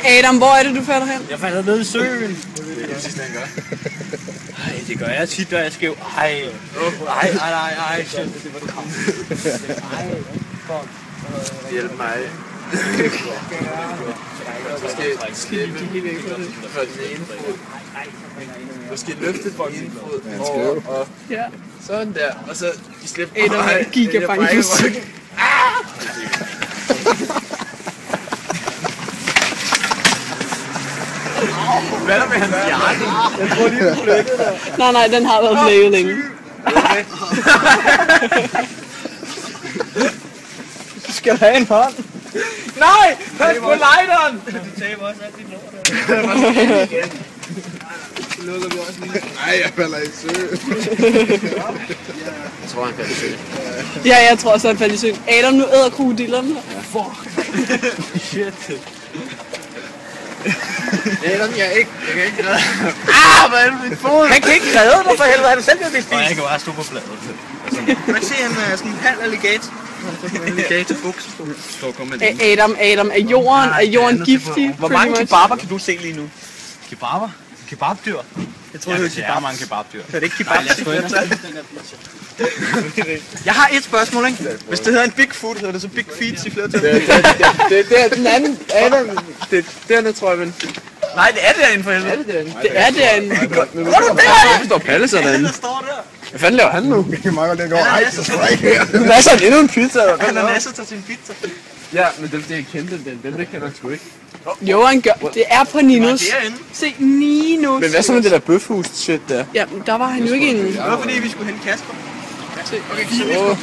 Adam, hvor er det, du falder hen? Jeg falder ned i søen. Det er sidste, han gør. Ej, det gør jeg tit, når jeg er skæv. Ej, shit. Det var det kom. Ej, fuck. Hjælp mig. Du skal slippe for din ene fod. Du skal løfte din ene fod over og sådan der. Og så slippe Adam er gigabange for cykel. Hvad er der med hans hjerte? Jeg tror, de er flækket der. Nej, den har været flækket længe. Du skal have en hånd. Nej! Pas på lighteren! Du taber også alt dit lort. Så lukker vi også lige. Nej, jeg falder i søen. Jeg tror, han falder i søen. Ja, jeg tror også, han falder i søen. Adam, nu æder krokodillerne. Fuck. Shit. Adam, jeg kan ikke redde. Hvad er det med din fod? Han kan ikke redde dig for helvede. Han er selv ved at blive spist. Jeg kan bare stå på bladet. Man kan se, han er sådan en halv alligator. Adam, er jorden giftig? Hvor mange kebaber kan du se lige nu? Kebaber? Kebabdyr? Jeg tror, det er mange kebabdyr. Er det ikke kebabdyr? Jeg har et spørgsmål, ikke? Hvis det hedder en Bigfoot, hedder det så Big Feet i flertal? Det er den anden. Adam, det dernede, tror jeg, men... Nej, det er derinde for helvede. Er det derinde? Det er derinde. Hvorfor står Palle så derinde? Hvad fanden laver han nu? Det kan meget godt lægge over. Ej, så står ikke her. Hvad så? Endnu en pizza? Han har nasset til sin pizza. Ja, men det er jeg kendte den. Det kender jeg sgu ikke. Jo, han gør. Det er på Ninos. Se, Ninos. Men hvad så med det der bøfhus shit der? Ja, der var han jo ikke inde. Det var fordi, vi skulle hente Kasper. Okay, så.